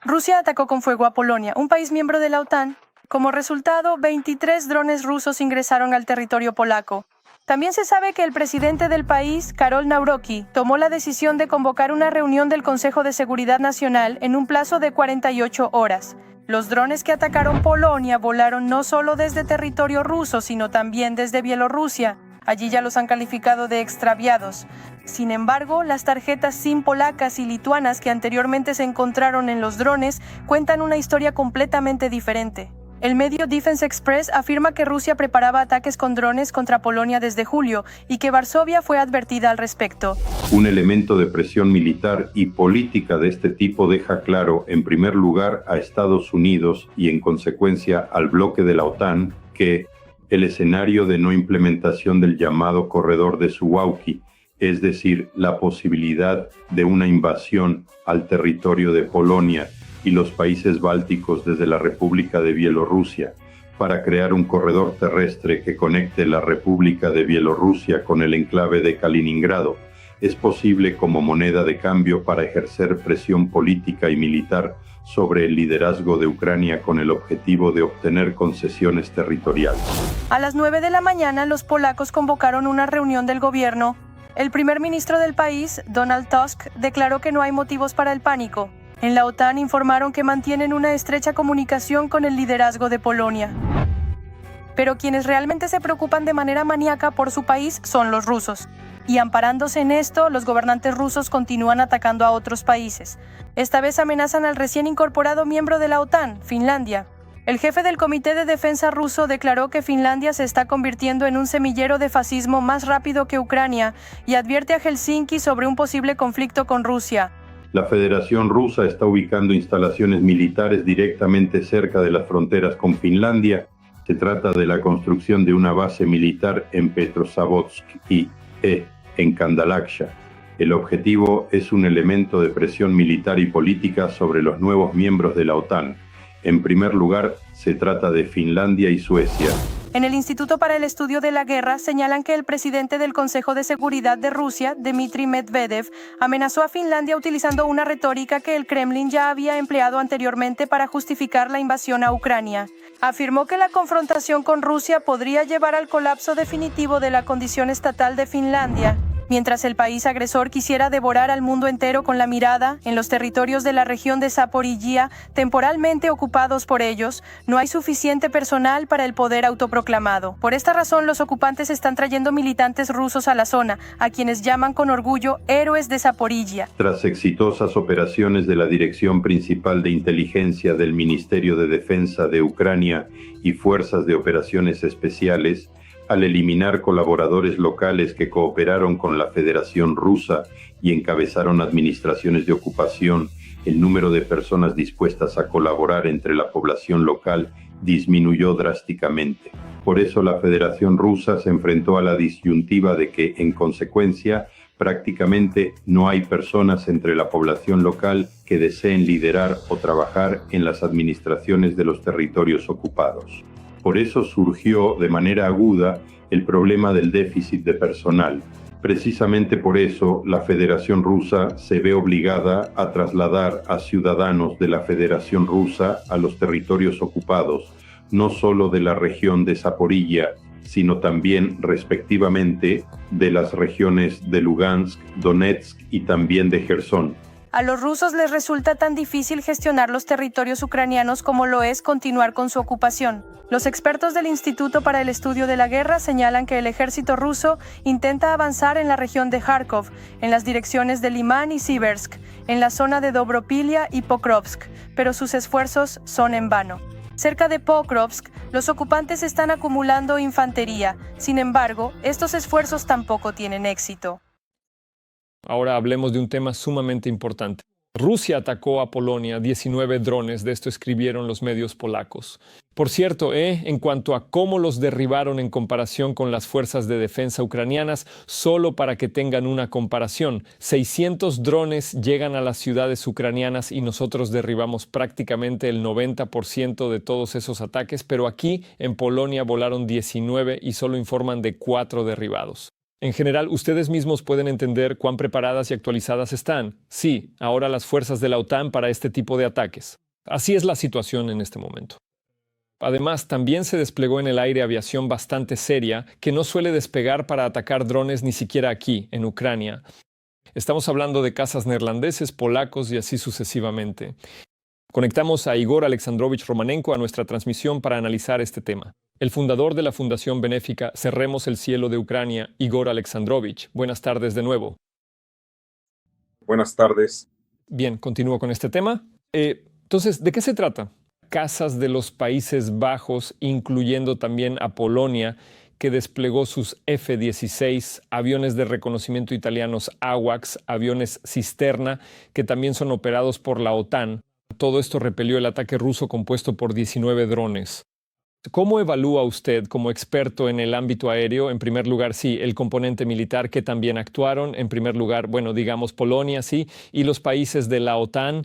Rusia atacó con fuego a Polonia, un país miembro de la OTAN. Como resultado, 23 drones rusos ingresaron al territorio polaco. También se sabe que el presidente del país, Karol Nawrocki, tomó la decisión de convocar una reunión del Consejo de Seguridad Nacional en un plazo de 48 horas. Los drones que atacaron Polonia volaron no solo desde territorio ruso, sino también desde Bielorrusia. Allí ya los han calificado de extraviados. Sin embargo, las tarjetas SIM polacas y lituanas que anteriormente se encontraron en los drones cuentan una historia completamente diferente. El medio Defense Express afirma que Rusia preparaba ataques con drones contra Polonia desde julio y que Varsovia fue advertida al respecto. Un elemento de presión militar y política de este tipo deja claro, en primer lugar, a Estados Unidos y, en consecuencia, al bloque de la OTAN, que el escenario de no implementación del llamado corredor de Suwałki, es decir, la posibilidad de una invasión al territorio de Polonia y los países bálticos desde la República de Bielorrusia, para crear un corredor terrestre que conecte la República de Bielorrusia con el enclave de Kaliningrado, es posible como moneda de cambio para ejercer presión política y militar sobre el liderazgo de Ucrania con el objetivo de obtener concesiones territoriales. A las 9 de la mañana, los polacos convocaron una reunión del gobierno. El primer ministro del país, Donald Tusk, declaró que no hay motivos para el pánico. En la OTAN informaron que mantienen una estrecha comunicación con el liderazgo de Polonia. Pero quienes realmente se preocupan de manera maníaca por su país son los rusos. Y amparándose en esto, los gobernantes rusos continúan atacando a otros países. Esta vez amenazan al recién incorporado miembro de la OTAN, Finlandia. El jefe del Comité de Defensa ruso declaró que Finlandia se está convirtiendo en un semillero de fascismo más rápido que Ucrania y advierte a Helsinki sobre un posible conflicto con Rusia. La Federación Rusa está ubicando instalaciones militares directamente cerca de las fronteras con Finlandia. Se trata de la construcción de una base militar en Petrozavodsk y en Kandalaksha. El objetivo es un elemento de presión militar y política sobre los nuevos miembros de la OTAN. En primer lugar, se trata de Finlandia y Suecia. En el Instituto para el Estudio de la Guerra señalan que el presidente del Consejo de Seguridad de Rusia, Dmitry Medvedev, amenazó a Finlandia utilizando una retórica que el Kremlin ya había empleado anteriormente para justificar la invasión a Ucrania. Afirmó que la confrontación con Rusia podría llevar al colapso definitivo de la condición estatal de Finlandia. Mientras el país agresor quisiera devorar al mundo entero con la mirada, en los territorios de la región de Zaporizhia, temporalmente ocupados por ellos, no hay suficiente personal para el poder autoproclamado. Por esta razón, los ocupantes están trayendo militantes rusos a la zona, a quienes llaman con orgullo héroes de Zaporizhia. Tras exitosas operaciones de la Dirección Principal de Inteligencia del Ministerio de Defensa de Ucrania y Fuerzas de Operaciones Especiales, al eliminar colaboradores locales que cooperaron con la Federación Rusa y encabezaron administraciones de ocupación, el número de personas dispuestas a colaborar entre la población local disminuyó drásticamente. Por eso la Federación Rusa se enfrentó a la disyuntiva de que, en consecuencia, prácticamente no hay personas entre la población local que deseen liderar o trabajar en las administraciones de los territorios ocupados. Por eso surgió de manera aguda el problema del déficit de personal. Precisamente por eso, la Federación Rusa se ve obligada a trasladar a ciudadanos de la Federación Rusa a los territorios ocupados, no solo de la región de Zaporizhia, sino también, respectivamente, de las regiones de Lugansk, Donetsk y también de Jersón. A los rusos les resulta tan difícil gestionar los territorios ucranianos como lo es continuar con su ocupación. Los expertos del Instituto para el Estudio de la Guerra señalan que el ejército ruso intenta avanzar en la región de Kharkov, en las direcciones de Liman y Siversk, en la zona de Dobropilia y Pokrovsk, pero sus esfuerzos son en vano. Cerca de Pokrovsk, los ocupantes están acumulando infantería. Sin embargo, estos esfuerzos tampoco tienen éxito. Ahora hablemos de un tema sumamente importante. Rusia atacó a Polonia 19 drones, de esto escribieron los medios polacos. Por cierto, en cuanto a cómo los derribaron en comparación con las fuerzas de defensa ucranianas, solo para que tengan una comparación, 600 drones llegan a las ciudades ucranianas y nosotros derribamos prácticamente el 90% de todos esos ataques, pero aquí en Polonia volaron 19 y solo informan de 4 derribados. En general, ustedes mismos pueden entender cuán preparadas y actualizadas están. Sí, ahora las fuerzas de la OTAN para este tipo de ataques. Así es la situación en este momento. Además, también se desplegó en el aire aviación bastante seria que no suele despegar para atacar drones ni siquiera aquí, en Ucrania. Estamos hablando de cazas neerlandeses, polacos y así sucesivamente. Conectamos a Igor Alexandrovich Romanenko a nuestra transmisión para analizar este tema. El fundador de la fundación benéfica Cerremos el Cielo de Ucrania, Igor Alexandrovich. Buenas tardes de nuevo. Buenas tardes. Bien, continúo con este tema. Entonces, ¿de qué se trata? Cazas de los Países Bajos, incluyendo también a Polonia, que desplegó sus F-16, aviones de reconocimiento italianos AWACS, aviones cisterna, que también son operados por la OTAN. Todo esto repelió el ataque ruso compuesto por 19 drones. ¿Cómo evalúa usted, como experto en el ámbito aéreo, en primer lugar, sí, el componente militar que también actuaron, en primer lugar, bueno, digamos Polonia, sí, y los países de la OTAN?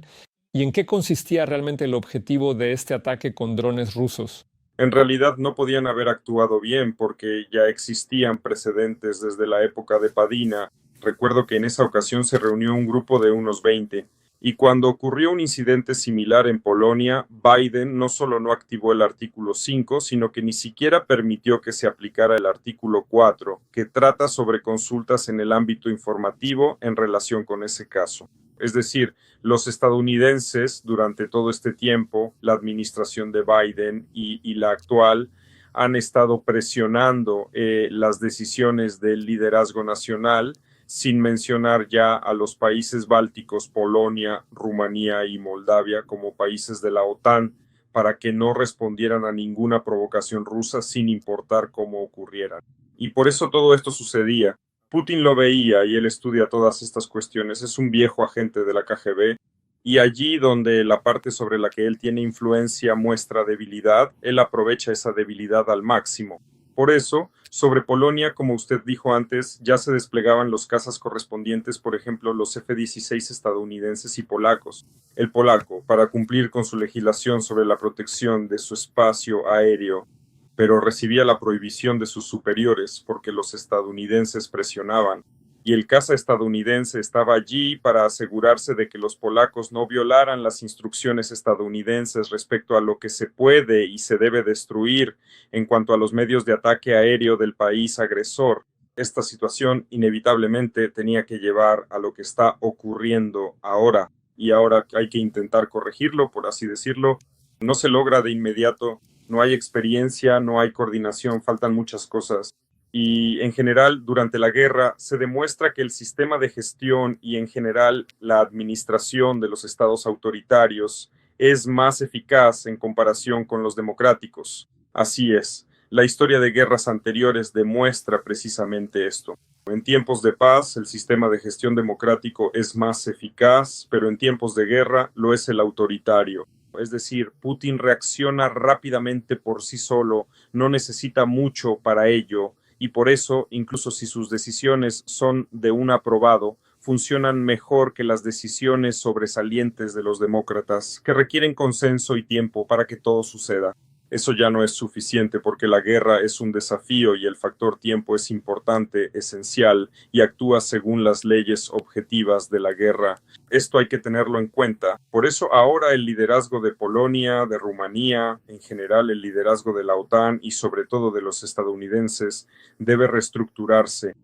¿Y en qué consistía realmente el objetivo de este ataque con drones rusos? En realidad no podían haber actuado bien porque ya existían precedentes desde la época de Padina. Recuerdo que en esa ocasión se reunió un grupo de unos 20. Y cuando ocurrió un incidente similar en Polonia, Biden no solo no activó el artículo 5, sino que ni siquiera permitió que se aplicara el artículo 4, que trata sobre consultas en el ámbito informativo en relación con ese caso. Es decir, los estadounidenses durante todo este tiempo, la administración de Biden y la actual, han estado presionando las decisiones del liderazgo nacional, sin mencionar ya a los países bálticos, Polonia, Rumanía y Moldavia como países de la OTAN, para que no respondieran a ninguna provocación rusa sin importar cómo ocurrieran. Y por eso todo esto sucedía. Putin lo veía y él estudia todas estas cuestiones. Es un viejo agente de la KGB y allí donde la parte sobre la que él tiene influencia muestra debilidad, él aprovecha esa debilidad al máximo. Por eso, sobre Polonia, como usted dijo antes, ya se desplegaban los cazas correspondientes, por ejemplo, los F-16 estadounidenses y polacos. El polaco, para cumplir con su legislación sobre la protección de su espacio aéreo, pero recibía la prohibición de sus superiores porque los estadounidenses presionaban. Y el caza estadounidense estaba allí para asegurarse de que los polacos no violaran las instrucciones estadounidenses respecto a lo que se puede y se debe destruir en cuanto a los medios de ataque aéreo del país agresor. Esta situación inevitablemente tenía que llevar a lo que está ocurriendo ahora, y ahora hay que intentar corregirlo, por así decirlo. No se logra de inmediato, no hay experiencia, no hay coordinación, faltan muchas cosas. Y en general, durante la guerra, se demuestra que el sistema de gestión y en general la administración de los estados autoritarios es más eficaz en comparación con los democráticos. Así es, la historia de guerras anteriores demuestra precisamente esto. En tiempos de paz, el sistema de gestión democrático es más eficaz, pero en tiempos de guerra lo es el autoritario. Es decir, Putin reacciona rápidamente por sí solo, no necesita mucho para ello, y por eso, incluso si sus decisiones son de un aprobado, funcionan mejor que las decisiones sobresalientes de los demócratas, que requieren consenso y tiempo para que todo suceda. Eso ya no es suficiente porque la guerra es un desafío y el factor tiempo es importante, esencial, y actúa según las leyes objetivas de la guerra. Esto hay que tenerlo en cuenta. Por eso ahora el liderazgo de Polonia, de Rumanía, en general el liderazgo de la OTAN y sobre todo de los estadounidenses debe reestructurarse.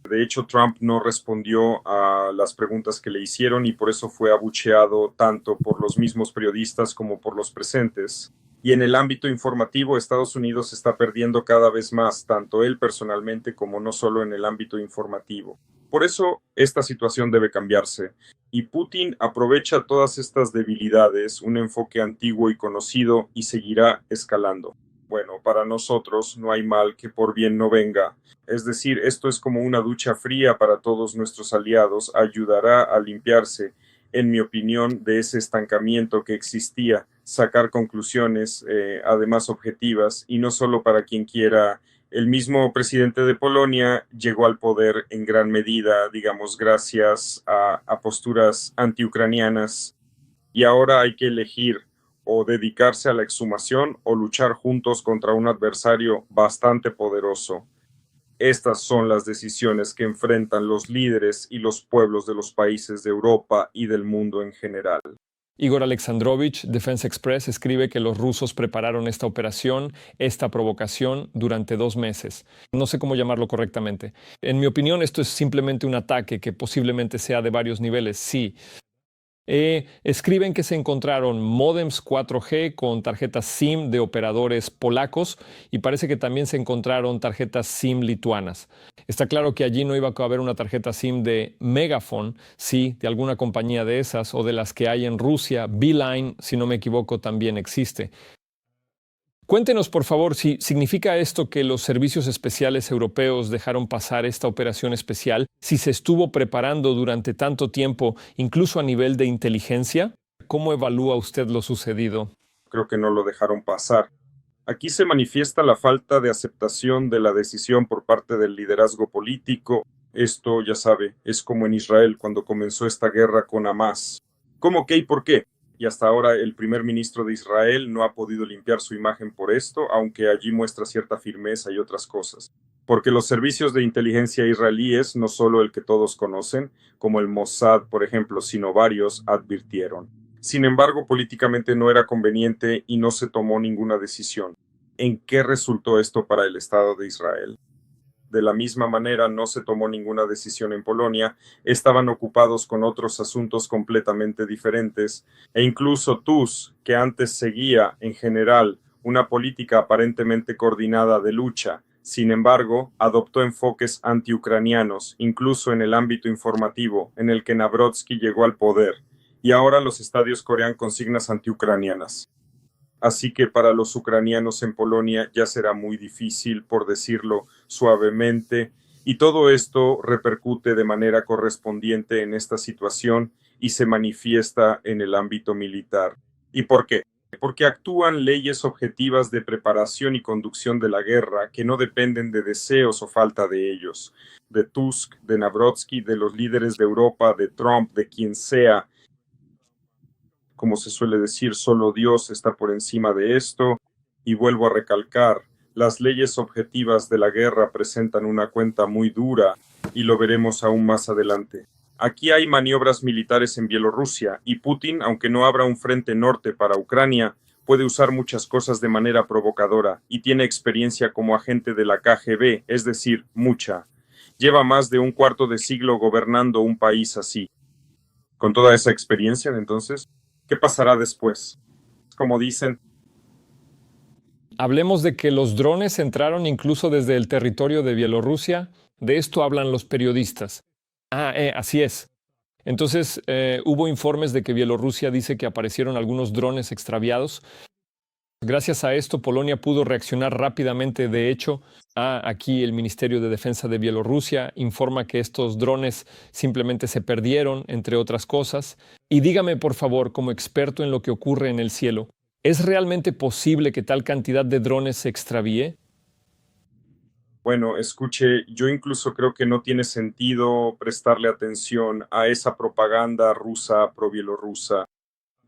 De hecho, Trump no respondió a las preguntas que le hicieron y por eso fue abucheado tanto por los mismos periodistas como por los presentes. Y en el ámbito informativo, Estados Unidos está perdiendo cada vez más, tanto él personalmente como no solo en el ámbito informativo. Por eso, esta situación debe cambiarse. Y Putin aprovecha todas estas debilidades, un enfoque antiguo y conocido, y seguirá escalando. Bueno, para nosotros no hay mal que por bien no venga. Es decir, esto es como una ducha fría para todos nuestros aliados, ayudará a limpiarse, en mi opinión, de ese estancamiento que existía, sacar conclusiones, además objetivas, y no solo para quien quiera. El mismo presidente de Polonia llegó al poder en gran medida, digamos, gracias a posturas antiucranianas, y ahora hay que elegir o dedicarse a la exhumación o luchar juntos contra un adversario bastante poderoso. Estas son las decisiones que enfrentan los líderes y los pueblos de los países de Europa y del mundo en general. Igor Alexandrovich, Defense Express, escribe que los rusos prepararon esta operación, esta provocación, durante 2 meses. No sé cómo llamarlo correctamente. En mi opinión, esto es simplemente un ataque que posiblemente sea de varios niveles, sí. Escriben que se encontraron módems 4G con tarjetas SIM de operadores polacos y parece que también se encontraron tarjetas SIM lituanas. Está claro que allí no iba a haber una tarjeta SIM de Megafon, sí, de alguna compañía de esas o de las que hay en Rusia. Beeline, si no me equivoco, también existe. Cuéntenos, por favor, si significa esto que los servicios especiales europeos dejaron pasar esta operación especial, si se estuvo preparando durante tanto tiempo, incluso a nivel de inteligencia. ¿Cómo evalúa usted lo sucedido? Creo que no lo dejaron pasar. Aquí se manifiesta la falta de aceptación de la decisión por parte del liderazgo político. Esto, ya sabe, es como en Israel cuando comenzó esta guerra con Hamas. ¿Cómo qué y por qué? Y hasta ahora el primer ministro de Israel no ha podido limpiar su imagen por esto, aunque allí muestra cierta firmeza y otras cosas. Porque los servicios de inteligencia israelíes, no solo el que todos conocen, como el Mossad, por ejemplo, sino varios, advirtieron. Sin embargo, políticamente no era conveniente y no se tomó ninguna decisión. ¿En qué resultó esto para el Estado de Israel? De la misma manera, no se tomó ninguna decisión en Polonia, estaban ocupados con otros asuntos completamente diferentes, e incluso Tusk, que antes seguía, en general, una política aparentemente coordinada de lucha, sin embargo, adoptó enfoques antiucranianos, incluso en el ámbito informativo, en el que Nawrocki llegó al poder, y ahora los estadios corean consignas antiucranianas. Así que para los ucranianos en Polonia ya será muy difícil, por decirlo suavemente, y todo esto repercute de manera correspondiente en esta situación y se manifiesta en el ámbito militar. ¿Y por qué? Porque actúan leyes objetivas de preparación y conducción de la guerra que no dependen de deseos o falta de ellos, de Tusk, de Nawrocki, de los líderes de Europa, de Trump, de quien sea. Como se suele decir, solo Dios está por encima de esto, y vuelvo a recalcar, las leyes objetivas de la guerra presentan una cuenta muy dura, y lo veremos aún más adelante. Aquí hay maniobras militares en Bielorrusia, y Putin, aunque no abra un frente norte para Ucrania, puede usar muchas cosas de manera provocadora, y tiene experiencia como agente de la KGB, es decir, mucha. Lleva más de un cuarto de siglo gobernando un país así. Con toda esa experiencia, entonces, ¿qué pasará después? Como dicen, Hablemos de que los drones entraron incluso desde el territorio de Bielorrusia. De esto hablan los periodistas. Así es. Entonces, hubo informes de que Bielorrusia dice que aparecieron algunos drones extraviados. Gracias a esto, Polonia pudo reaccionar rápidamente. De hecho, aquí el Ministerio de Defensa de Bielorrusia informa que estos drones simplemente se perdieron, entre otras cosas. Y dígame, por favor, como experto en lo que ocurre en el cielo, ¿es realmente posible que tal cantidad de drones se extravíe? bueno, escuche, yo incluso creo que no tiene sentido prestarle atención a esa propaganda rusa pro-bielorrusa.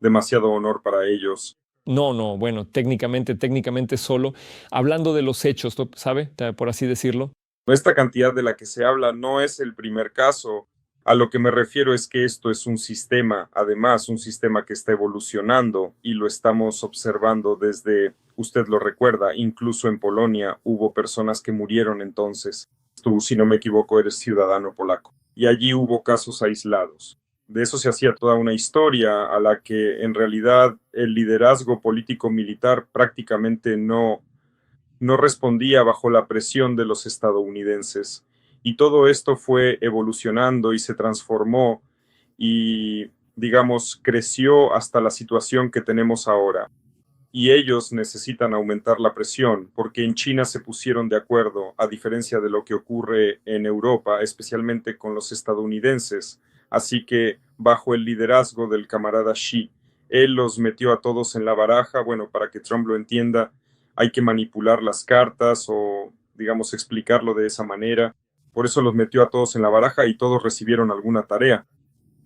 Demasiado honor para ellos. No, bueno, técnicamente solo, hablando de los hechos, ¿no? ¿Sabe? Por así decirlo. Esta cantidad de la que se habla no es el primer caso. A lo que me refiero es que esto es un sistema, además, un sistema que está evolucionando y lo estamos observando desde, usted lo recuerda, incluso en Polonia hubo personas que murieron entonces. Tú, si no me equivoco, eres ciudadano polaco. Y allí hubo casos aislados. De eso se hacía toda una historia a la que en realidad el liderazgo político-militar prácticamente no respondía bajo la presión de los estadounidenses. Y todo esto fue evolucionando y se transformó y, digamos, creció hasta la situación que tenemos ahora. Y ellos necesitan aumentar la presión porque en China se pusieron de acuerdo, a diferencia de lo que ocurre en Europa, especialmente con los estadounidenses. Así que, bajo el liderazgo del camarada Xi, él los metió a todos en la baraja. Bueno, para que Trump lo entienda, hay que manipular las cartas o, digamos, explicarlo de esa manera. Por eso los metió a todos en la baraja y todos recibieron alguna tarea.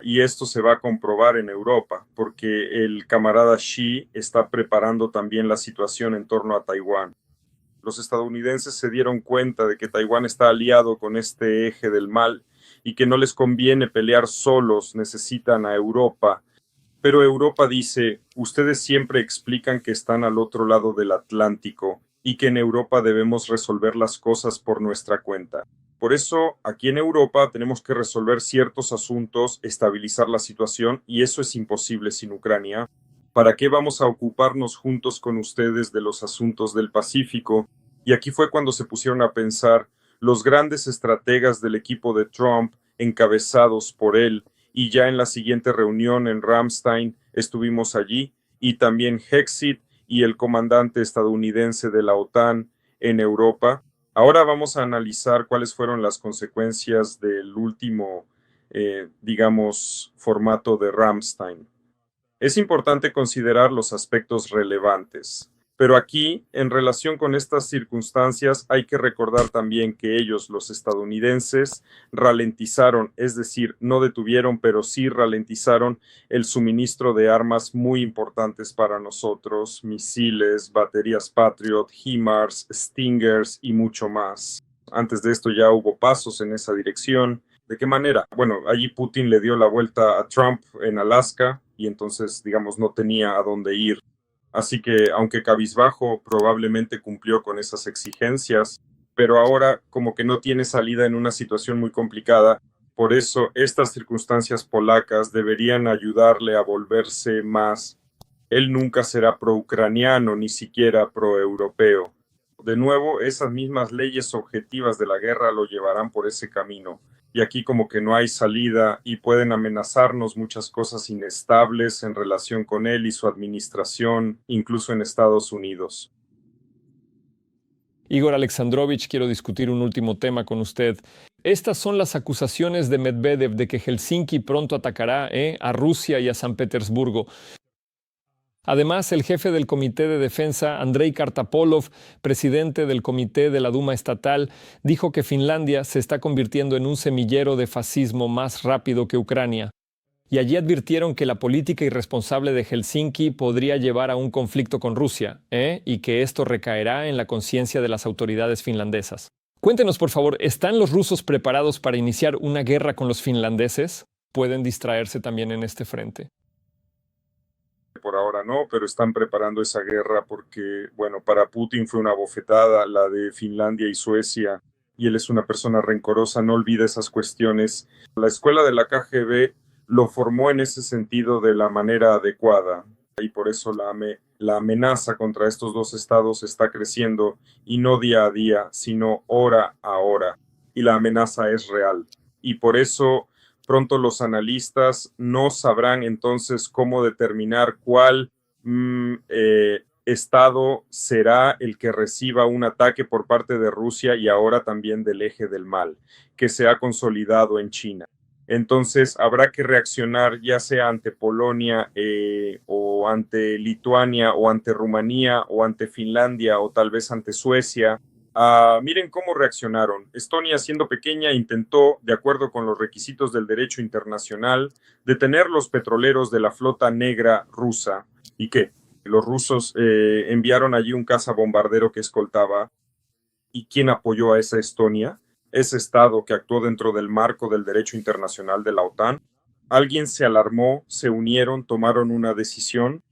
Y esto se va a comprobar en Europa, porque el camarada Xi está preparando también la situación en torno a Taiwán. Los estadounidenses se dieron cuenta de que Taiwán está aliado con este eje del mal y que no les conviene pelear solos, necesitan a Europa. Pero Europa dice, ustedes siempre explican que están al otro lado del Atlántico y que en Europa debemos resolver las cosas por nuestra cuenta. Por eso, aquí en Europa tenemos que resolver ciertos asuntos, estabilizar la situación, y eso es imposible sin Ucrania. ¿Para qué vamos a ocuparnos juntos con ustedes de los asuntos del Pacífico? Y aquí fue cuando se pusieron a pensar los grandes estrategas del equipo de Trump, encabezados por él, y ya en la siguiente reunión en Ramstein estuvimos allí, y también Hexit y el comandante estadounidense de la OTAN en Europa. Ahora vamos a analizar cuáles fueron las consecuencias del último, formato de Ramstein. Es importante considerar los aspectos relevantes, pero aquí, en relación con estas circunstancias, hay que recordar también que ellos, los estadounidenses, ralentizaron, es decir, no detuvieron, pero sí ralentizaron el suministro de armas muy importantes para nosotros, misiles, baterías Patriot, HIMARS, Stingers y mucho más. Antes de esto ya hubo pasos en esa dirección. ¿De qué manera? Bueno, allí Putin le dio la vuelta a Trump en Alaska y entonces, no tenía a dónde ir. Así que, aunque cabizbajo, probablemente cumplió con esas exigencias, pero ahora como que no tiene salida en una situación muy complicada. Por eso, estas circunstancias polacas deberían ayudarle a volverse más. Él nunca será pro-ucraniano, ni siquiera pro-europeo. De nuevo, esas mismas leyes objetivas de la guerra lo llevarán por ese camino. Y aquí como que no hay salida y pueden amenazarnos muchas cosas inestables en relación con él y su administración, incluso en Estados Unidos. Igor Alexandrovich, quiero discutir un último tema con usted. Estas son las acusaciones de Medvedev de que Helsinki pronto atacará a Rusia y a San Petersburgo. Además, el jefe del Comité de Defensa, Andrei Kartapolov, presidente del Comité de la Duma Estatal, dijo que Finlandia se está convirtiendo en un semillero de fascismo más rápido que Ucrania. Y allí advirtieron que la política irresponsable de Helsinki podría llevar a un conflicto con Rusia, y que esto recaerá en la conciencia de las autoridades finlandesas. Cuéntenos, por favor, ¿están los rusos preparados para iniciar una guerra con los finlandeses? ¿Pueden distraerse también en este frente? Por ahora no, pero están preparando esa guerra porque, para Putin fue una bofetada la de Finlandia y Suecia, y él es una persona rencorosa, no olvida esas cuestiones. La escuela de la KGB lo formó en ese sentido de la manera adecuada, y por eso la amenaza contra estos dos estados está creciendo, y no día a día, sino hora a hora, y la amenaza es real. Y por eso pronto los analistas no sabrán entonces cómo determinar cuál estado será el que reciba un ataque por parte de Rusia y ahora también del eje del mal, que se ha consolidado en China. Entonces habrá que reaccionar ya sea ante Polonia o ante Lituania o ante Rumanía o ante Finlandia o tal vez ante Suecia. Miren cómo reaccionaron. Estonia, siendo pequeña, intentó, de acuerdo con los requisitos del derecho internacional, detener los petroleros de la flota negra rusa. ¿Y qué? Los rusos enviaron allí un cazabombardero que escoltaba. ¿Y quién apoyó a esa Estonia? Ese estado que actuó dentro del marco del derecho internacional de la OTAN. Alguien se alarmó, se unieron, tomaron una decisión.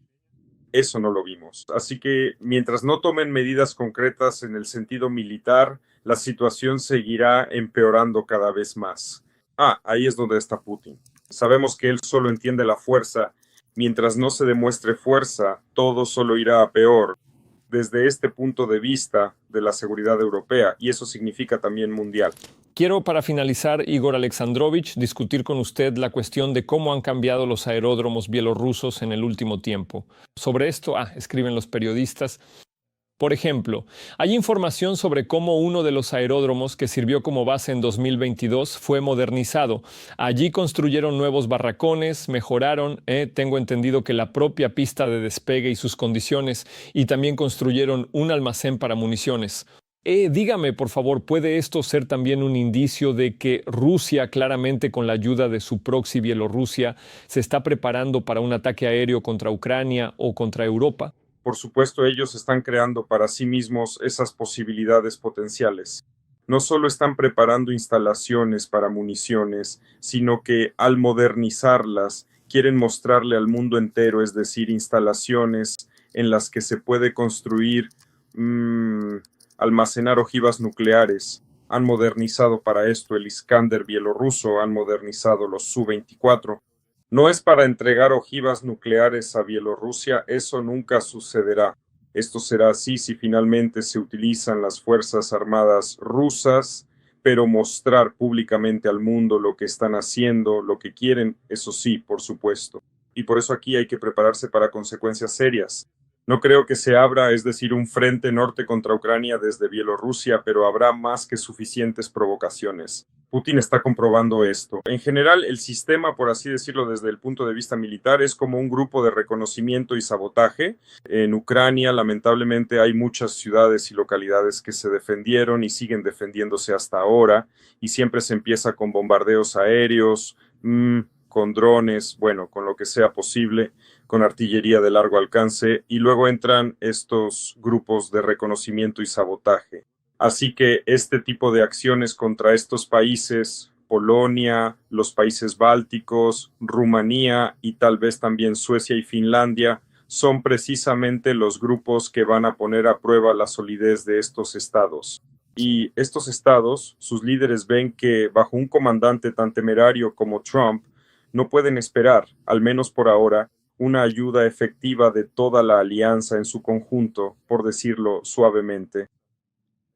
Eso no lo vimos. Así que mientras no tomen medidas concretas en el sentido militar, la situación seguirá empeorando cada vez más. Ahí es donde está Putin. Sabemos que él solo entiende la fuerza. Mientras no se demuestre fuerza, todo solo irá a peor desde este punto de vista de la seguridad europea, y eso significa también mundial. Quiero, para finalizar, Igor Alexandrovich, discutir con usted la cuestión de cómo han cambiado los aeródromos bielorrusos en el último tiempo. Sobre esto, escriben los periodistas. Por ejemplo, hay información sobre cómo uno de los aeródromos que sirvió como base en 2022 fue modernizado. Allí construyeron nuevos barracones, mejoraron, tengo entendido que la propia pista de despegue y sus condiciones, y también construyeron un almacén para municiones. Dígame, por favor, ¿puede esto ser también un indicio de que Rusia, claramente con la ayuda de su proxy Bielorrusia, se está preparando para un ataque aéreo contra Ucrania o contra Europa? Por supuesto, ellos están creando para sí mismos esas posibilidades potenciales. No solo están preparando instalaciones para municiones, sino que al modernizarlas, quieren mostrarle al mundo entero, es decir, instalaciones en las que se puede construir, almacenar ojivas nucleares. Han modernizado para esto el Iskander bielorruso, han modernizado los Su-24. No es para entregar ojivas nucleares a Bielorrusia, eso nunca sucederá. Esto será así si finalmente se utilizan las Fuerzas Armadas rusas, pero mostrar públicamente al mundo lo que están haciendo, lo que quieren, eso sí, por supuesto. Y por eso aquí hay que prepararse para consecuencias serias. No creo que se abra, es decir, un frente norte contra Ucrania desde Bielorrusia, pero habrá más que suficientes provocaciones. Putin está comprobando esto. En general, el sistema, por así decirlo desde el punto de vista militar, es como un grupo de reconocimiento y sabotaje. En Ucrania, lamentablemente, hay muchas ciudades y localidades que se defendieron y siguen defendiéndose hasta ahora, y siempre se empieza con bombardeos aéreos, con drones, bueno, con lo que sea posible, con artillería de largo alcance, y luego entran estos grupos de reconocimiento y sabotaje. Así que este tipo de acciones contra estos países, Polonia, los países bálticos, Rumanía y tal vez también Suecia y Finlandia, son precisamente los grupos que van a poner a prueba la solidez de estos estados. Y estos estados, sus líderes ven que bajo un comandante tan temerario como Trump, no pueden esperar, al menos por ahora, una ayuda efectiva de toda la alianza en su conjunto, por decirlo suavemente.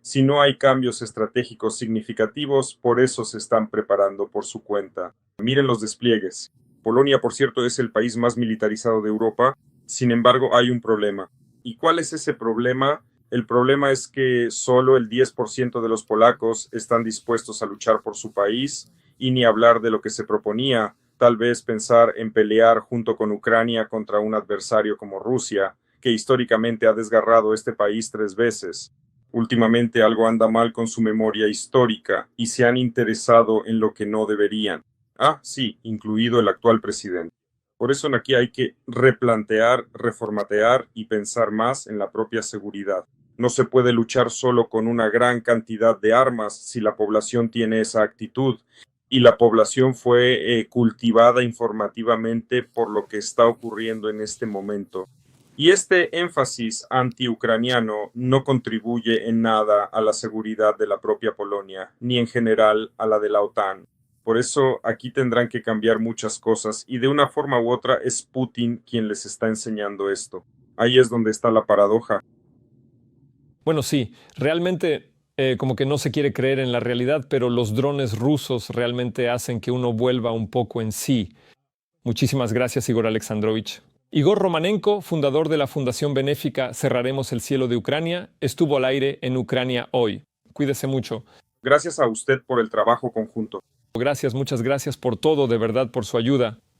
Si no hay cambios estratégicos significativos, por eso se están preparando por su cuenta. Miren los despliegues. Polonia, por cierto, es el país más militarizado de Europa. Sin embargo, hay un problema. ¿Y cuál es ese problema? El problema es que solo el 10% de los polacos están dispuestos a luchar por su país, y ni hablar de lo que se proponía, tal vez pensar en pelear junto con Ucrania contra un adversario como Rusia, que históricamente ha desgarrado este país 3 veces. Últimamente algo anda mal con su memoria histórica y se han interesado en lo que no deberían. Ah, sí, incluido el actual presidente. Por eso aquí hay que replantear, reformatear y pensar más en la propia seguridad. No se puede luchar solo con una gran cantidad de armas si la población tiene esa actitud. Y la población fue cultivada informativamente por lo que está ocurriendo en este momento. Y este énfasis anti-ucraniano no contribuye en nada a la seguridad de la propia Polonia, ni en general a la de la OTAN. Por eso aquí tendrán que cambiar muchas cosas, y de una forma u otra es Putin quien les está enseñando esto. Ahí es donde está la paradoja. Bueno, sí, realmente como que no se quiere creer en la realidad, pero los drones rusos realmente hacen que uno vuelva un poco en sí. Muchísimas gracias, Igor Alexandrovich. Igor Romanenko, fundador de la Fundación Benéfica Cerraremos el Cielo de Ucrania, estuvo al aire en Ucrania hoy. Cuídese mucho. Gracias a usted por el trabajo conjunto. Gracias, muchas gracias por todo, de verdad, por su ayuda.